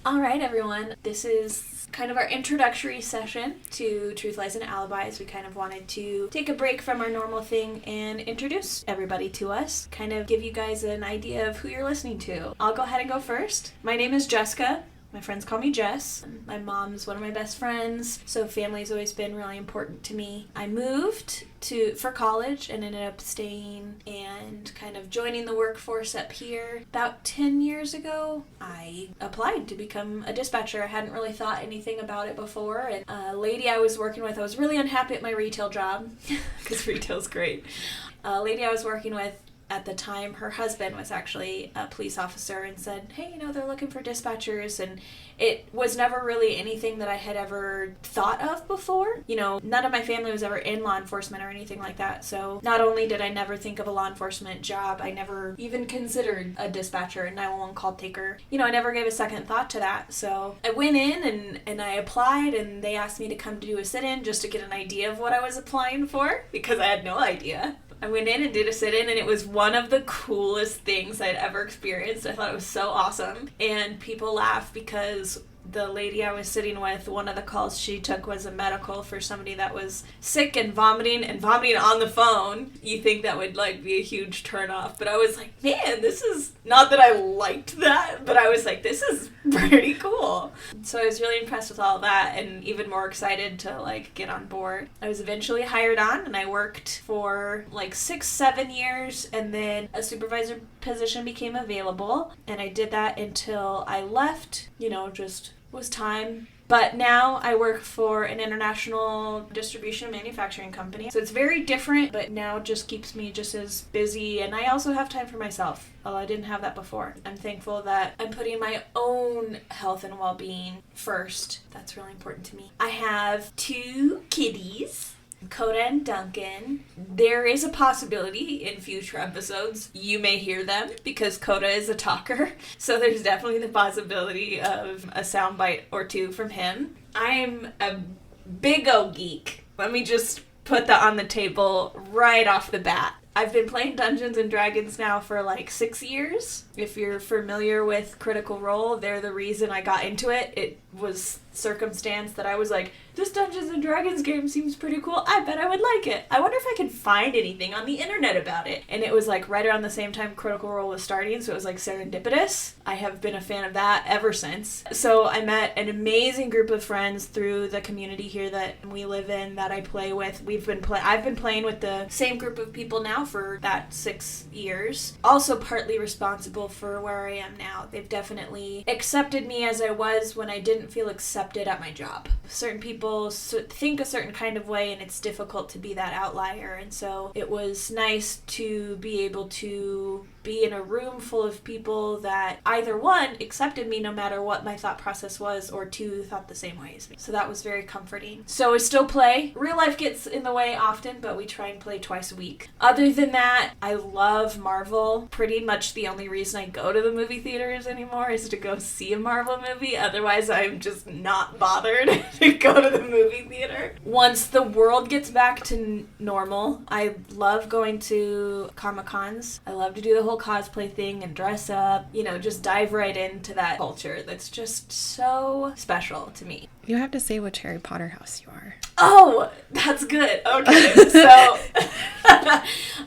All right, everyone. This is kind of our introductory session to Truth, Lies, and Alibis. We kind of wanted to take a break from our normal thing and introduce everybody to us, kind of give you guys an idea of who you're listening to. I'll go ahead and go first. My name is Jessica. My friends call me Jess. My mom's one of my best friends, so family's always been really important to me. I moved for college and ended up staying and kind of joining the workforce up here. About 10 years ago, I applied to become a dispatcher. I hadn't really thought anything about it before, and a lady I was working with, I was really unhappy at my retail job, because retail's great. A lady I was working with at the time, her husband was actually a police officer and said, hey, they're looking for dispatchers, and it was never really anything that I had ever thought of before. None of my family was ever in law enforcement or anything like that, so not only did I never think of a law enforcement job, I never even considered a dispatcher, a 911 call taker. I never gave a second thought to that, so I went in and I applied, and they asked me to come to do a sit-in just to get an idea of what I was applying for, because I had no idea. I went in and did a sit-in, and it was one of the coolest things I'd ever experienced. I thought it was so awesome. And people laugh because the lady I was sitting with, one of the calls she took was a medical for somebody that was sick and vomiting on the phone. You think that would be a huge turnoff, but I was like, man, this is not that I liked that, but I was like, this is pretty cool. So I was really impressed with all that, and even more excited to get on board. I was eventually hired on, and I worked for 6-7 years, and then a supervisor position became available, and I did that until I left. Just was time. But now I work for an international distribution manufacturing company. So it's very different, but now just keeps me just as busy. And I also have time for myself, although I didn't have that before. I'm thankful that I'm putting my own health and well-being first. That's really important to me. I have 2 kitties, Coda and Duncan. There is a possibility in future episodes you may hear them, because Coda is a talker, so there's definitely the possibility of a soundbite or 2 from him. I'm a big old geek. Let me just put that on the table right off the bat. I've been playing Dungeons & Dragons now for 6 years. If you're familiar with Critical Role, they're the reason I got into it. It was circumstance that I was like, this Dungeons & Dragons game seems pretty cool. I bet I would like it. I wonder if I can find anything on the internet about it. And it was right around the same time Critical Role was starting, so it was serendipitous. I have been a fan of that ever since. So I met an amazing group of friends through the community here that we live in, that I play with. I've been playing with the same group of people now for that 6 years. Also partly responsible for where I am now. They've definitely accepted me as I was when I didn't feel accepted at my job. Certain people think a certain kind of way, and it's difficult to be that outlier, and so it was nice to be able to be in a room full of people that either 1, accepted me no matter what my thought process was, or 2, thought the same way as me. So that was very comforting. So I still play. Real life gets in the way often, but we try and play twice a week. Other than that, I love Marvel. Pretty much the only reason I go to the movie theaters anymore is to go see a Marvel movie. Otherwise, I'm just not bothered to go to the movie theater. Once the world gets back to normal, I love going to Comic-Cons. I love to do the whole cosplay thing and dress up, just dive right into that culture that's just so special to me. You have to say which Harry Potter house you are. Oh, that's good. Okay, so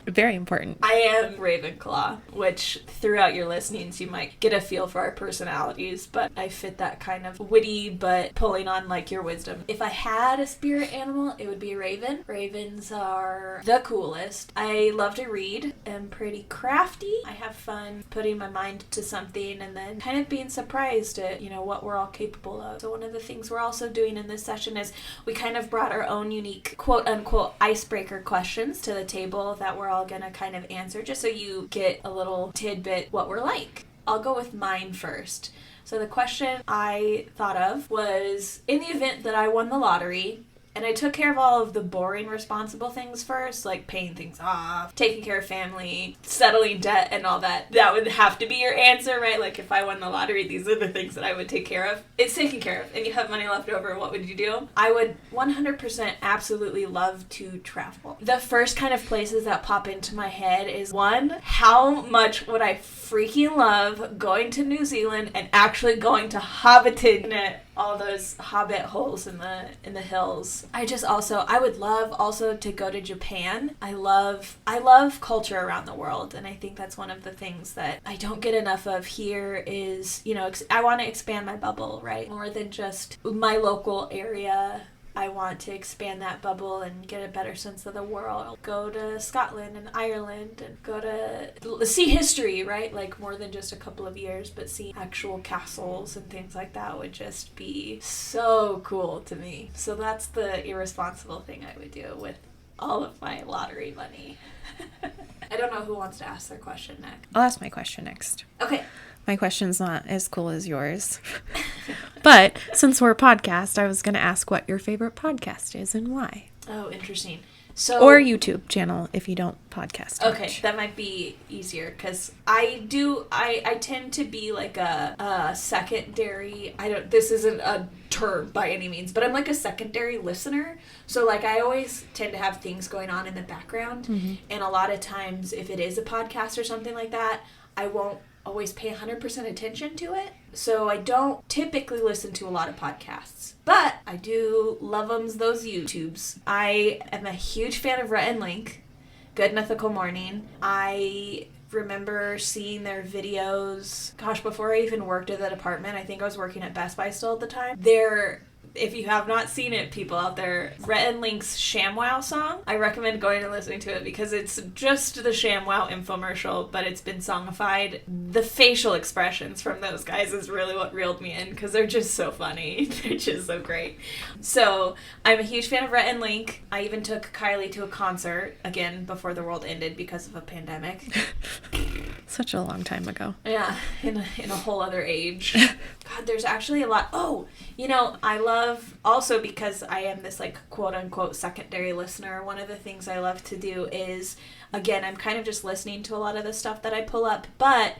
very important. I am Ravenclaw, which throughout your listenings you might get a feel for our personalities, but I fit that kind of witty but pulling on your wisdom. If I had a spirit animal, it would be a raven. Ravens are the coolest. I love to read. I'm pretty crafty. I have fun putting my mind to something and then kind of being surprised at, what we're all capable of. So one of the things we're also doing in this session is we kind of brought our own unique quote-unquote icebreaker questions to the table that we're all going to kind of answer, just so you get a little tidbit what we're like. I'll go with mine first. So the question I thought of was, in the event that I won the lottery And I took care of all of the boring, responsible things first, like paying things off, taking care of family, settling debt, and all that. That would have to be your answer, right? Like, if I won the lottery, these are the things that I would take care of. It's taken care of, and you have money left over, what would you do? I would 100% absolutely love to travel. The first kind of places that pop into my head is, one, how much would I freaking love going to New Zealand and actually going to Hobbiton, all those hobbit holes in the hills. I would love also to go to Japan. I love culture around the world, and I think that's one of the things that I don't get enough of here is, I want to expand my bubble, right? More than just my local area. I want to expand that bubble and get a better sense of the world. Go to Scotland and Ireland and go to see history, right? Like, more than just a couple of years, but see actual castles and things like that would just be so cool to me. So that's the irresponsible thing I would do with all of my lottery money. I don't know who wants to ask their question next. I'll ask my question next. Okay. My question's not as cool as yours. But since we're a podcast, I was going to ask what your favorite podcast is and why. Oh, interesting. So, or YouTube channel if you don't podcast okay, much. that might be easier because I tend to be like a secondary, this isn't a term by any means, but I'm like a secondary listener. So like I always tend to have things going on in the background. Mm-hmm. And a lot of times if it is a podcast or something like that, I won't always pay 100% attention to it. So I don't typically listen to a lot of podcasts. But I do love those YouTubes. I am a huge fan of Rhett and Link. Good Mythical Morning. I remember seeing their videos, before I even worked at the department. I think I was working at Best Buy still at the time. If you have not seen it, people out there, Rhett and Link's ShamWow song, I recommend going and listening to it because it's just the ShamWow infomercial, but it's been songified. The facial expressions from those guys is really what reeled me in because they're just so funny. They're just so great. So I'm a huge fan of Rhett and Link. I even took Kylee to a concert, again, before the world ended because of a pandemic. Such a long time ago. Yeah, in a whole other age. God, there's actually a lot. Oh, I love, also because I am this like quote unquote secondary listener, one of the things I love to do is, again, I'm kind of just listening to a lot of the stuff that I pull up, but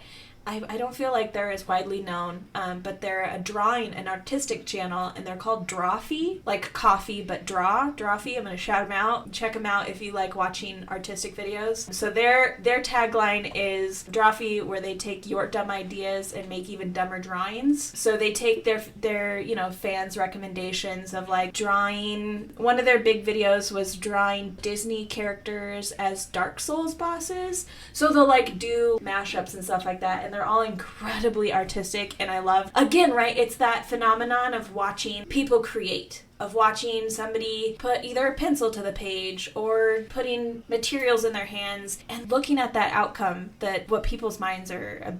I don't feel like they're as widely known, but they're an artistic channel, and they're called Drawfee, like coffee, but Drawfee. I'm going to shout them out. Check them out if you like watching artistic videos. So their tagline is Drawfee, where they take your dumb ideas and make even dumber drawings. So they take their fans' recommendations of like drawing. One of their big videos was drawing Disney characters as Dark Souls bosses. So they'll like do mashups and stuff like that, and they're all incredibly artistic, and I love, again, right, it's that phenomenon of watching people create, of watching somebody put either a pencil to the page or putting materials in their hands and looking at that outcome, that what people's minds are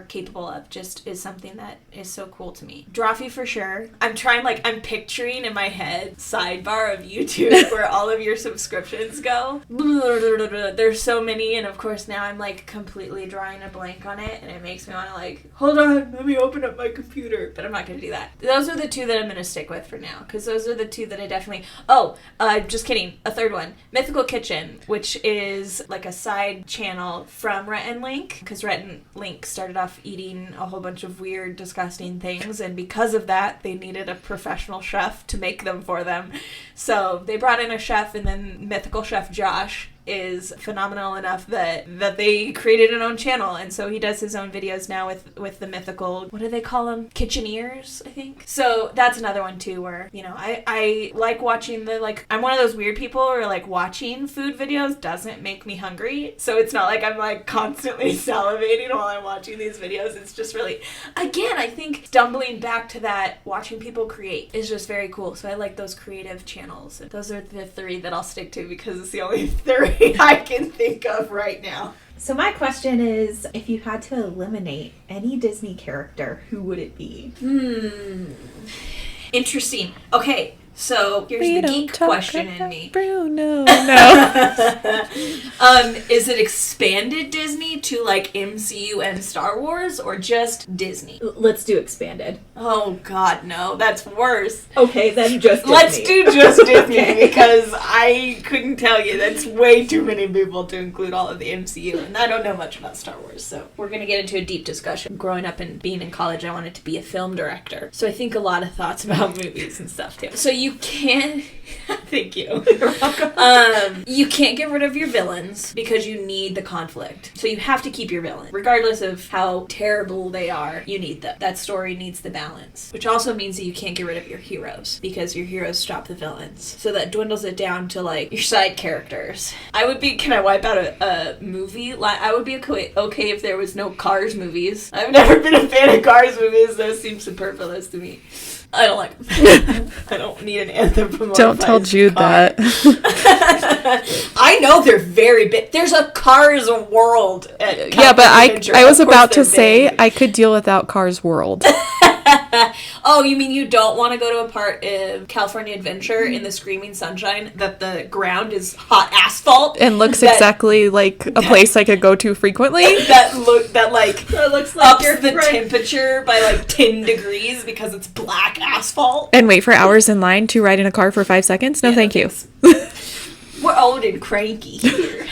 capable of, just is something that is so cool to me. Drawfee for sure. I'm picturing in my head sidebar of YouTube where all of your subscriptions go. There's so many, and of course now I'm like completely drawing a blank on it, and it makes me want to like, hold on, let me open up my computer, but I'm not going to do that. Those are the two that I'm going to stick with for now, because those are the two that I definitely... just kidding. A third one. Mythical Kitchen, which is like a side channel from Rhett and Link, because Rhett and Link started off eating a whole bunch of weird, disgusting things, and because of that, they needed a professional chef to make them for them. So they brought in a chef, and then Mythical Chef Josh is phenomenal enough that they created an own channel, and so he does his own videos now with the mythical, what do they call them? Kitcheneers, I think. So that's another one too where, I like watching I'm one of those weird people where like watching food videos doesn't make me hungry, so it's not like I'm like constantly salivating while I'm watching these videos. It's just really, again, I think stumbling back to that, watching people create is just very cool. So I like those creative channels. Those are the three that I'll stick to because it's the only three I can think of right now. So my question is, if you had to eliminate any Disney character, who would it be? Interesting. Okay, So here's We the don't geek talk question in about me. Bruno. No. Is it expanded Disney to like MCU and Star Wars, or just Disney? Let's do expanded. Oh God, no, that's worse. Okay, then just Disney. Let's do just Disney because I couldn't tell you. That's way too many people to include all of the MCU, and I don't know much about Star Wars, so we're gonna get into a deep discussion. Growing up and being in college, I wanted to be a film director, so I think a lot of thoughts about movies and stuff too. So you can't. Thank you. You're welcome. You can't get rid of your villains because you need the conflict. So you have to keep your villain. Regardless of how terrible they are, you need them. That story needs the balance. Which also means that you can't get rid of your heroes because your heroes stop the villains. So that dwindles it down to like your side characters. Can I wipe out a movie? I would be okay if there was no Cars movies. I've never been a fan of Cars movies. Those seem superfluous to me. I don't like them. I don't need an anthropomorphized Don't tell Jude car. that. I know they're very big. There's a Cars world at Yeah, but Adventure. I was Of course about to they're say big. I could deal without Cars World. Oh, you mean you don't want to go to a part of California Adventure in the screaming sunshine that the ground is hot asphalt And looks exactly like a place I could go to frequently. that looks like ups your the friend. temperature by like 10 degrees because it's black asphalt. And wait for hours in line to ride in a car for 5 seconds? No, Yeah, thank you. We're old and cranky here.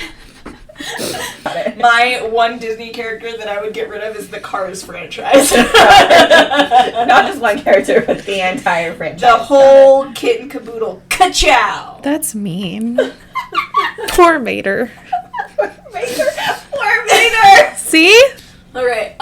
My one Disney character that I would get rid of is the Cars franchise. Not just one character, but the entire franchise. The whole kit and caboodle. Ka-chow! That's mean. Poor Mater. Poor Vader! See? Alright,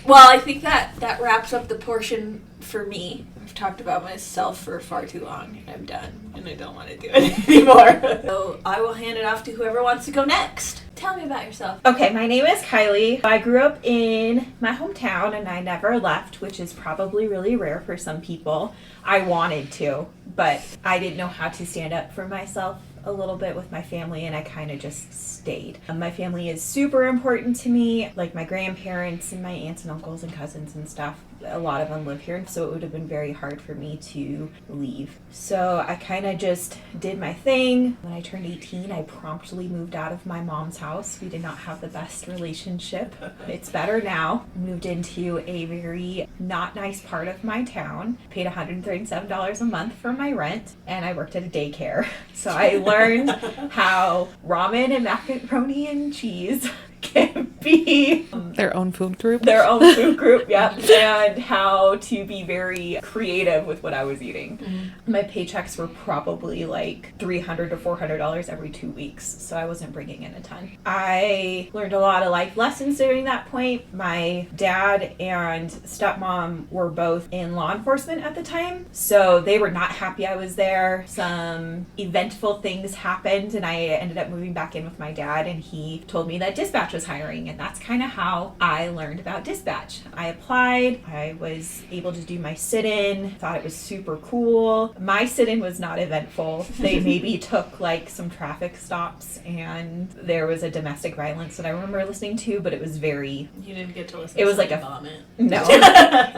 well, I think that wraps up the portion for me. I've talked about myself for far too long, and I'm done, and I don't want to do it anymore. So I will hand it off to whoever wants to go next. Tell me about yourself. Okay, my name is Kylee. I grew up in my hometown and I never left, which is probably really rare for some people. I wanted to, but I didn't know how to stand up for myself a little bit with my family, and I kind of just stayed. My family is super important to me, like my grandparents and my aunts and uncles and cousins and stuff. A lot of them live here, so it would have been very hard for me to leave. So I kind of just did my thing. When I turned 18, I promptly moved out of my mom's house. We did not have the best relationship. It's better now. Moved into a very not nice part of my town. Paid $137 a month for my rent, and I worked at a daycare. So I learned how ramen and macaroni and cheese can be Their own food group. their own food group, yep, and how to be very creative with what I was eating. My paychecks were probably like $300 to $400 every 2 weeks, so I wasn't bringing in a ton. I learned a lot of life lessons during that point. My dad and stepmom were both in law enforcement at the time, so they were not happy I was there. Some eventful things happened, and I ended up moving back in with my dad, and he told me that dispatch was hiring, and that's kind of how I learned about dispatch. I applied. I was able to do my sit-in. Thought it was super cool. My sit-in was not eventful. They maybe took like some traffic stops, and there was a domestic violence that I remember listening to, but it was very... You didn't get to listen It to was like somebody a... vomit. No.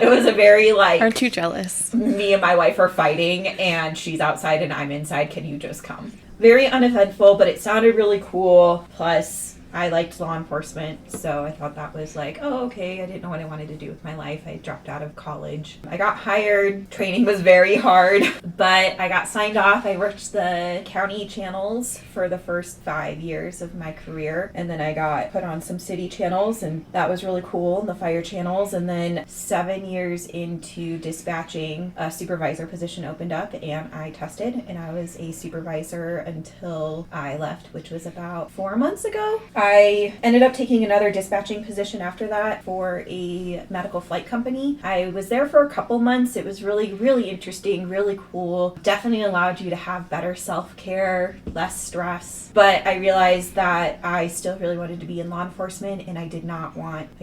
It was a very like... Aren't you jealous? Me and my wife are fighting, and she's outside and I'm inside. Can you just come? Very uneventful, but it sounded really cool. Plus, I liked law enforcement, so I thought that was like, oh, okay. I didn't know what I wanted to do with my life. I dropped out of college. I got hired. Training was very hard, but I got signed off. I worked the county channels for the first 5 years of my career, and then I got put on some city channels, and that was really cool, the fire channels. And then 7 years into dispatching, a supervisor position opened up, and I tested, and I was a supervisor until I left, which was about 4 months ago. I ended up taking another dispatching position after that for a medical flight company. I was there for a couple months. It was really, really interesting, really cool. Definitely allowed you to have better self-care, less stress. But I realized that I still really wanted to be in law enforcement, and I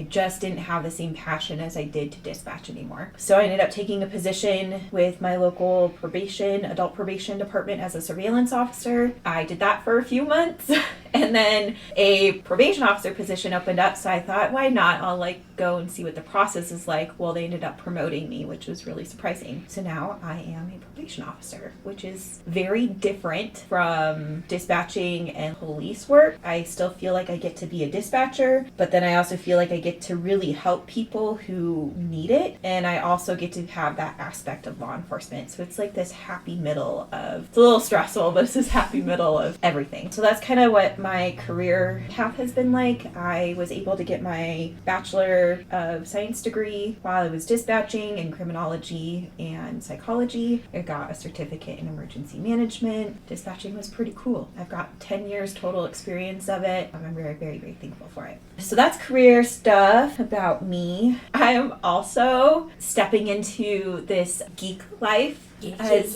just didn't have the same passion as I did to dispatch anymore. So I ended up taking a position with my local adult probation department as a surveillance officer. I did that for a few months, And then a probation officer position opened up, so I thought, why not? I'll like go and see what the process is like. Well, they ended up promoting me, which was really surprising. So now I am a probation officer, which is very different from dispatching and police work. I still feel like I get to be a dispatcher, but then I also feel like I get to really help people who need it. And I also get to have that aspect of law enforcement. So it's like this happy middle of, it's a little stressful, but it's this happy middle of everything. So that's kind of what my career path has been like. I was able to get my Bachelor of Science degree while I was dispatching in criminology and psychology. I got a certificate in emergency management. Dispatching was pretty cool. I've got 10 years total experience of it. I'm very, very, very thankful for it. So that's career stuff about me. I am also stepping into this geek life. As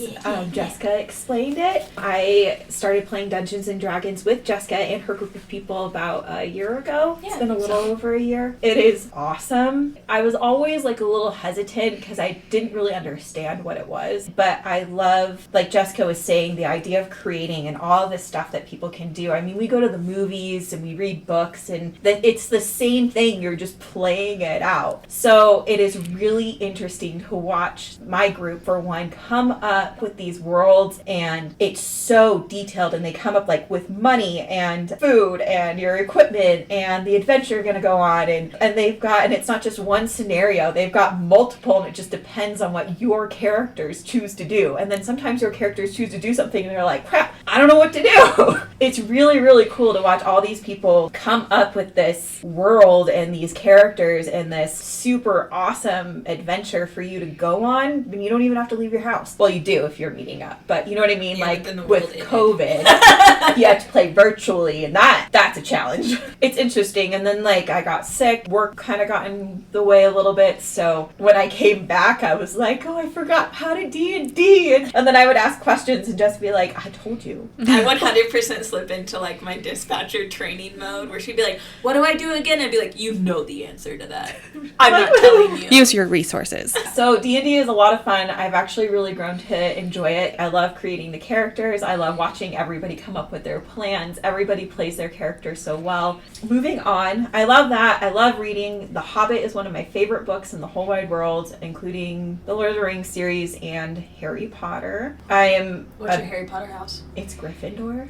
Jessica explained it. I started playing Dungeons and Dragons with Jessica and her group of people about a year ago. It's been a little over a year. It is awesome. I was always like a little hesitant because I didn't really understand what it was. But I love, like Jessica was saying, the idea of creating and all this stuff that people can do. I mean, we go to the movies and we read books and it's the same thing. You're just playing it out. So it is really interesting to watch my group, for one, come up with these worlds, and it's so detailed, and they come up like with money and food and your equipment and the adventure you're going to go on, and it's not just one scenario, they've got multiple, and it just depends on what your characters choose to do. And then sometimes your characters choose to do something and they're like, crap, I don't know what to do. It's really, really cool to watch all these people come up with this world and these characters and this super awesome adventure for you to go on. I mean, you don't even have to leave your house. Well, you do if you're meeting up, but you know what I mean? Like with COVID, you have to play virtually, and that's a challenge. It's interesting. And then like I got sick, work kind of got in the way a little bit. So when I came back, I was like, oh, I forgot how to D&D. And then I would ask questions and just be like, I told you. I 100% slip into like my dispatcher training mode where she'd be like, what do I do again? I'd be like, you know the answer to that. I'm not telling you. Use your resources. So D&D is a lot of fun. I've actually really grown to enjoy it. I love creating the characters. I love watching everybody come up with their plans. Everybody plays their character so well. Moving on, I love that. I love reading. The Hobbit is one of my favorite books in the whole wide world, including the Lord of the Rings series and Harry Potter. What's your Harry Potter house? It's Gryffindor.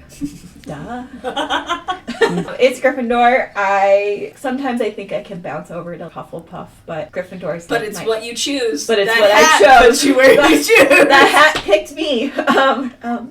Duh. It's Gryffindor. Sometimes I think I can bounce over to Hufflepuff, but Gryffindor's But it's what you choose. But it's that what hat I chose. That you wear, you choose. That hat picked me.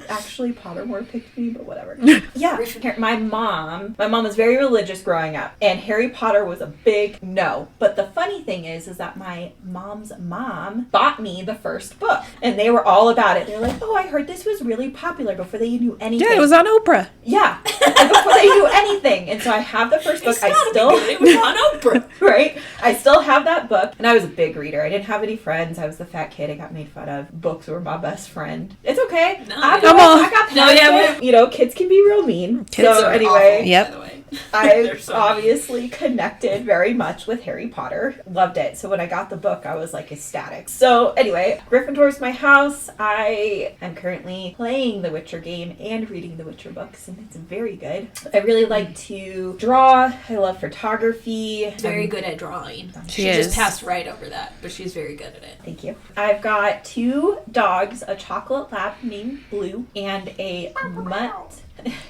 Actually, Pottermore picked me, but whatever. Yeah, my mom was very religious growing up, and Harry Potter was a big no. But the funny thing is that my mom's mom bought me the first book, and they were all about it. They're like, oh, I heard this was really popular before they knew anything. Yeah, it was on Oprah. Yeah, before they knew anything. And so I have the first book. It was on Oprah. Right? I still have that book, and I was a big reader. I didn't have any friends. I was the fat kid I got made fun of. Books were my best friend. It's okay. No, I got past it. You know, kids can be real mean. Kids so are anyway, awful, yep. by the way. I So obviously connected very much with Harry Potter. Loved it. So when I got the book, I was like ecstatic. So anyway, Gryffindor's my house. I am currently playing the Witcher game and reading the Witcher books, and it's very good. I really like to draw. I love photography. Very good at drawing. She just is. passed right over that, but she's very good at it. Thank you. I've got 2 dogs, a chocolate lab named Blue and a mutt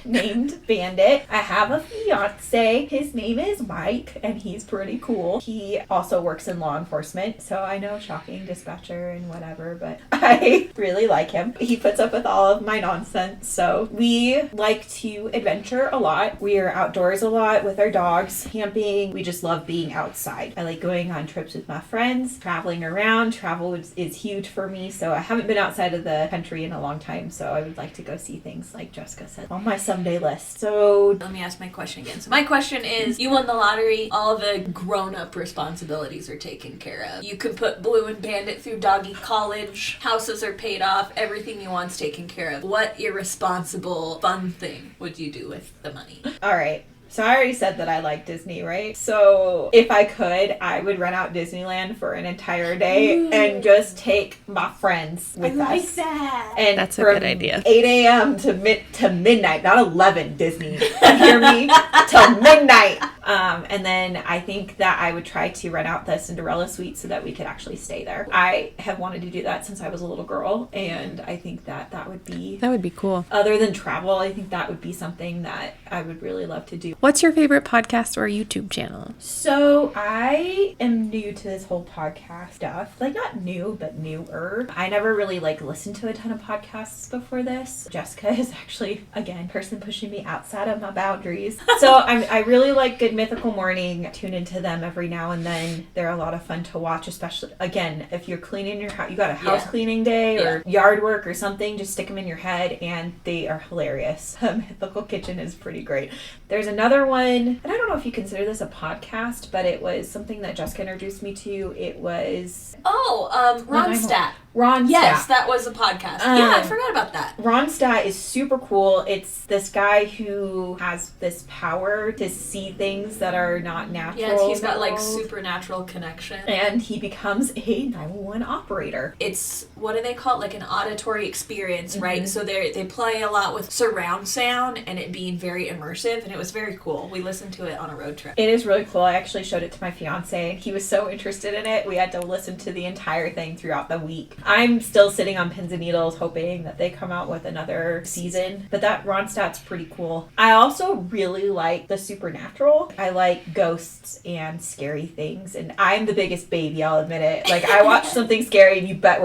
named Bandit. I have a fiance. His name is Mike, and he's pretty cool. He also works in law enforcement, so I know, shocking, dispatcher and whatever, but I really like him. He puts up with all of my nonsense, so we like to adventure a lot. We are outdoors a lot with our dogs, camping. We just love being outside. I like going on trips with my friends, traveling around. Travel is huge for me, so I haven't been outside of the country in a long time, so I would like to go see things like Jessica said on my someday list. So let me ask my question again. So my question is, you won the lottery, all the grown-up responsibilities are taken care of. You can put Blue and Bandit through doggy college, houses are paid off, everything you want's taken care of. What irresponsible, fun thing would you do with the money? all right. So I already said that I like Disney, right? So if I could, I would rent out Disneyland for an entire day and just take my friends with us. I like that. And That's a from good idea. 8 a.m. to midnight, not 11, Disney. You hear me? Till midnight. And then I think that I would try to rent out the Cinderella suite so that we could actually stay there. I have wanted to do that since I was a little girl, and I think that would be... That would be cool. Other than travel, I think that would be something that I would really love to do. What's your favorite podcast or YouTube channel? So I am new to this whole podcast stuff. Like, not new, but newer. I never really, listened to a ton of podcasts before this. Jessica is actually, again, person pushing me outside of my boundaries. So I really like Good Mythical Morning. Tune into them every now and then. They're a lot of fun to watch, especially, again, if you're cleaning your house, you got a house cleaning day or yard work or something, just stick them in your head, and they are hilarious. Mythical Kitchen is pretty great. There's another one, and I don't know if you consider this a podcast, but it was something that Jessica introduced me to. It was... Ronstadt. Ronstadt. Yes, that was a podcast. Yeah, I forgot about that. Ronstadt is super cool. It's this guy who has this power to see things that are not natural. Yes, he's got supernatural connection. And he becomes a 911 operator. It's, what do they call it? Like an auditory experience, right? So they play a lot with surround sound and it being very immersive, and it was very cool. We listened to it on a road trip. It is really cool. I actually showed it to my fiance, and he was so interested in it. We had to listen to the entire thing throughout the week. I'm still sitting on pins and needles hoping that they come out with another season, but that Ronstadt's pretty cool. I also really like the supernatural. I like ghosts and scary things, and I'm the biggest baby, I'll admit it. Like, I watch something scary and you bet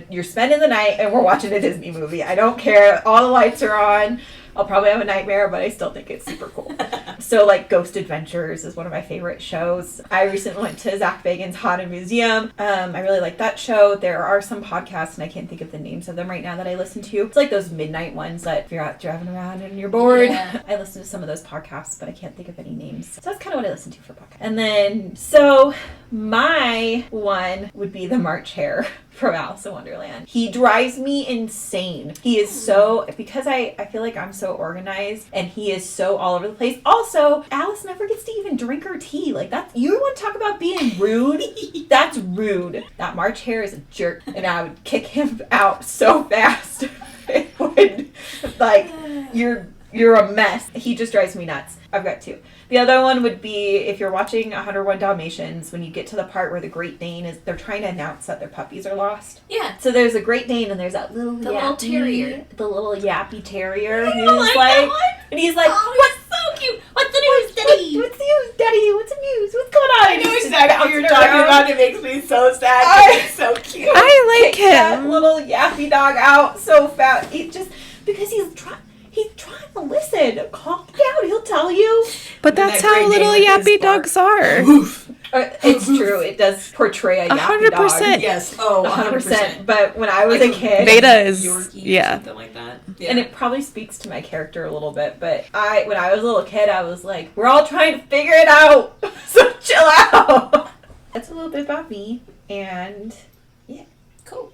you're spending the night and we're watching a Disney movie. I don't care. All the lights are on. I'll probably have a nightmare, but I still think it's super cool. So, Ghost Adventures is one of my favorite shows. I recently went to Zach Bagans' Haunted Museum. I really like that show. There are some podcasts, and I can't think of the names of them right now, that I listen to. It's like those midnight ones that if you're out driving around and you're bored. Yeah. I listen to some of those podcasts, but I can't think of any names. So that's kind of what I listen to for podcasts. And then, so my one would be the March Hare from Alice in Wonderland. He drives me insane. He is so, because I feel like I'm so organized, and he is so all over the place. Also, Alice never gets to even drink her tea. You want to talk about being rude? That's rude. That March Hare is a jerk, and I would kick him out so fast. It would, you're a mess. He just drives me nuts. I've got two. The other one would be if you're watching 101 Dalmatians, when you get to the part where the Great Dane they're trying to announce that their puppies are lost. Yeah. So there's a Great Dane, and there's that little little terrier. The little yappy terrier. I like that one. And he's like, oh, he's so cute. What's the news, Daddy? What's the news, Daddy? What's the news? What's going on? I know exactly what you're talking about. It makes me so sad. He's so cute. I like him. That little yappy dog out so fast. Because he's trying to listen. Calm down. He'll tell you. But that's how little yappy dogs are. It's true. It does portray a yappy 100%. dog. Yes. Oh, 100%. But when I was a kid, Veda is Yorkie or something like that. Yeah. And it probably speaks to my character a little bit. But when I was a little kid, I was like, we're all trying to figure it out. So chill out. That's a little bit about me. And yeah. Cool.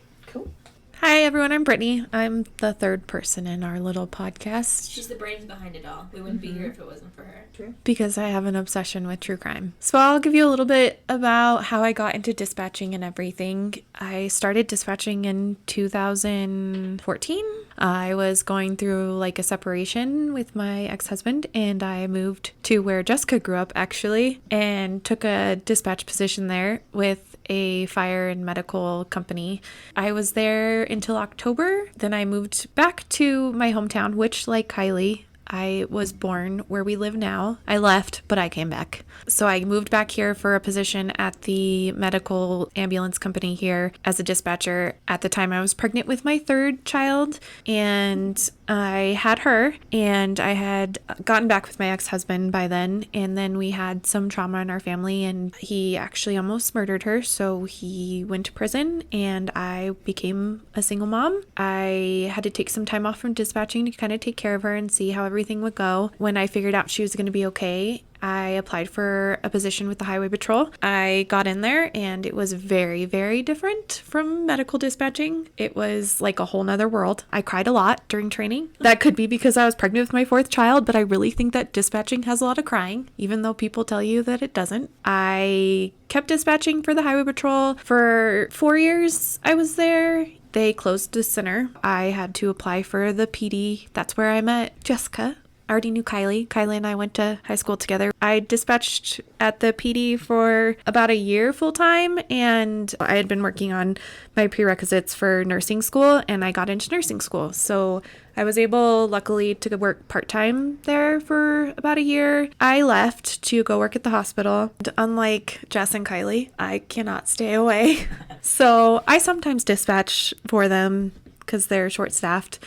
Hi, everyone. I'm Brittany. I'm the third person in our little podcast. She's the brains behind it all. We wouldn't be here if it wasn't for her. True. Because I have an obsession with true crime. So I'll give you a little bit about how I got into dispatching and everything. I started dispatching in 2014. I was going through a separation with my ex-husband, and I moved to where Jessica grew up, actually, and took a dispatch position there with a fire and medical company. I was there until October. Then I moved back to my hometown, which, like Kylee, I was born where we live now. I left, but I came back. So I moved back here for a position at the medical ambulance company here as a dispatcher. At the time, I was pregnant with my third child, and I had her, and I had gotten back with my ex-husband by then, and then we had some trauma in our family, and he actually almost murdered her, so he went to prison, and I became a single mom. I had to take some time off from dispatching to kind of take care of her and see how everything everything would go. When I figured out she was going to be okay, I applied for a position with the Highway Patrol. I got in there and it was very, very different from medical dispatching. It was like a whole nother world. I cried a lot during training. That could be because I was pregnant with my 4th child, but I really think that dispatching has a lot of crying, even though people tell you that it doesn't. I kept dispatching for the Highway Patrol for 4 years. I was there. They closed the center. I had to apply for the PD. That's where I met Jessica. I already knew Kylee. Kylee and I went to high school together. I dispatched at the PD for about a year full time, and I had been working on my prerequisites for nursing school, and I got into nursing school. So I was able, luckily, to work part-time there for about a year. I left to go work at the hospital. Unlike Jess and Kylee, I cannot stay away. So I sometimes dispatch for them because they're short-staffed.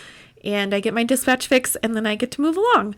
And I get my dispatch fix, and then I get to move along.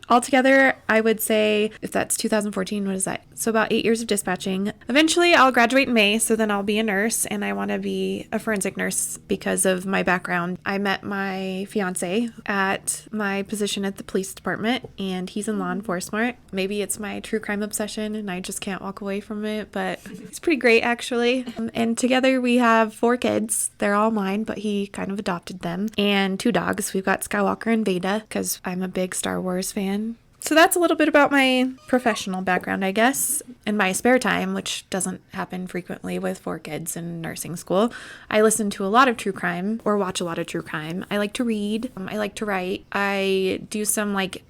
Altogether, I would say, if that's 2014, what is that? So about 8 years of dispatching. Eventually, I'll graduate in May, so then I'll be a nurse, and I want to be a forensic nurse because of my background. I met my fiance at my position at the police department, and he's in law enforcement. Maybe it's my true crime obsession, and I just can't walk away from it, but he's pretty great, actually. And together, we have 4 kids. They're all mine, but he kind of adopted them. And 2 dogs. We've got Skywalker and Veda, because I'm a big Star Wars fan. So that's a little bit about my professional background, I guess. In my spare time, which doesn't happen frequently with 4 kids in nursing school, I listen to a lot of true crime or watch a lot of true crime. I like to read. I like to write. I do some like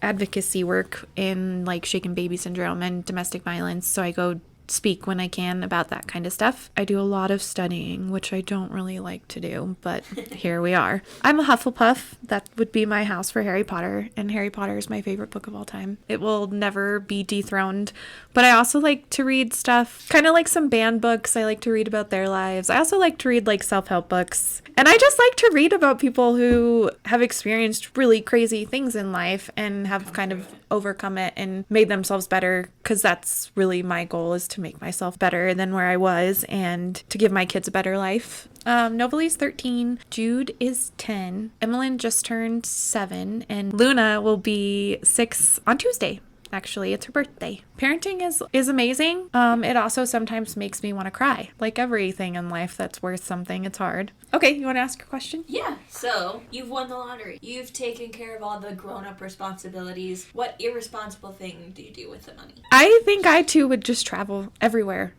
advocacy work in like shaken baby syndrome and domestic violence. So I go speak when I can about that kind of stuff. I do a lot of studying, which I don't really like to do, but here we are. I'm a Hufflepuff. That would be my house for Harry Potter, and Harry Potter is my favorite book of all time. It will never be dethroned, but I also like to read stuff, kind of like some band books. I like to read about their lives. I also like to read like self-help books, and I just like to read about people who have experienced really crazy things in life and have kind of overcome it and made themselves better, because that's really my goal, is to make myself better than where I was and to give my kids a better life. Novaly's 13, Jude is 10, Emmeline just turned 7, and Luna will be 6 on Tuesday. Actually, it's her birthday. Parenting is amazing. It also sometimes makes me want to cry. Like everything in life that's worth something, it's hard. Okay, you want to ask your question? Yeah. So, you've won the lottery. You've taken care of all the grown-up responsibilities. What irresponsible thing do you do with the money? I think I, too, would just travel everywhere.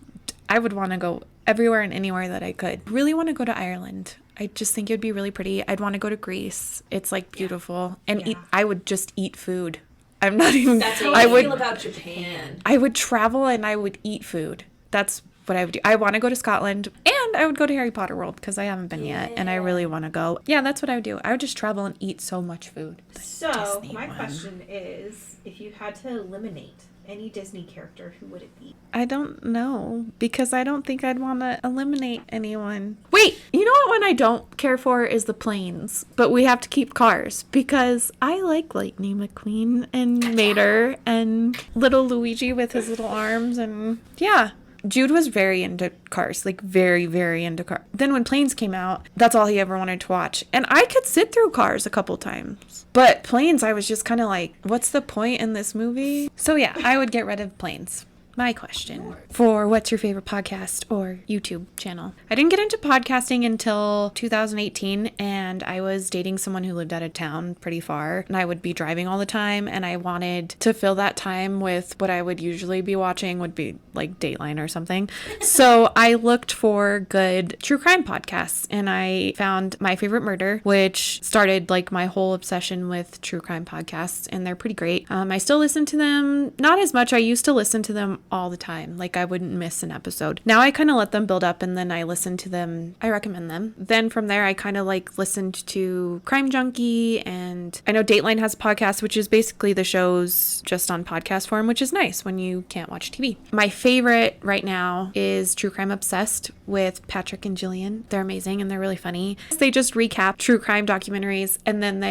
I would want to go everywhere and anywhere that I could. Really want to go to Ireland. I just think it would be really pretty. I'd want to go to Greece. It's, like, beautiful. And I would just eat food. I'm not even... That's how I feel about Japan. I would travel and I would eat food. That's what I would do. I want to go to Scotland, and I would go to Harry Potter World because I haven't been yet, and I really want to go. Yeah, that's what I would do. I would just travel and eat so much food. So, my question is, if you had to eliminate any Disney character, who would it be? I don't know, because I don't think I'd want to eliminate anyone. Wait, you know what one I don't care for is the planes, but we have to keep cars, because I like Lightning McQueen and Mater and little Luigi with his little arms, and yeah. Jude was very into cars, like very, very into cars. Then when planes came out, that's all he ever wanted to watch. And I could sit through cars a couple times. But planes, I was just kind of like, what's the point in this movie? So yeah, I would get rid of planes. My question for what's your favorite podcast or YouTube channel? I didn't get into podcasting until 2018, and I was dating someone who lived out of town pretty far, and I would be driving all the time, and I wanted to fill that time with what I would usually be watching would be like Dateline or something. So I looked for good true crime podcasts, and I found My Favorite Murder, which started like my whole obsession with true crime podcasts, and they're pretty great. I still listen to them, not as much. I used to listen to them all the time. Like I wouldn't miss an episode. Now I kind of let them build up, and then I listen to them. I recommend them. Then from there, I kind of like listened to Crime Junkie, and I know Dateline has a podcast, which is basically the shows just on podcast form, which is nice when you can't watch TV. My favorite right now is True Crime Obsessed with Patrick and Jillian. They're amazing and they're really funny. They just recap true crime documentaries, and then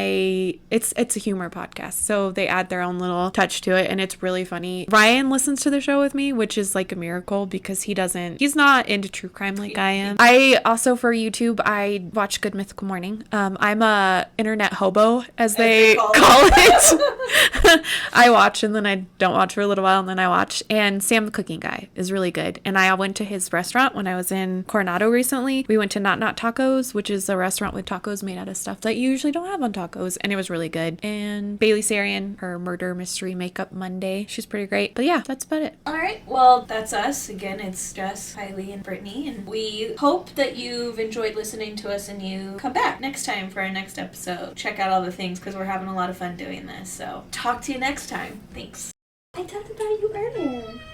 it's a humor podcast, so they add their own little touch to it, and it's really funny. Ryan listens to the show with me, which is like a miracle because he's not into true crime like I am. I also, for YouTube, I watch Good Mythical Morning. I'm a internet hobo, as they call it. I watch and then I don't watch for a little while and then I watch. And Sam the Cooking Guy is really good. And I went to his restaurant when I was in Coronado recently. We went to Not Not Tacos, which is a restaurant with tacos made out of stuff that you usually don't have on tacos. And it was really good. And Bailey Sarian, her Murder Mystery Makeup Monday, she's pretty great. But yeah, that's about it. All right, well, that's us. Again, it's Jess, Kylee, and Brittany. And we hope that you've enjoyed listening to us and you come back next time for our next episode. Check out all the things because we're having a lot of fun doing this. So talk to you next time. Thanks. I talked about you earlier.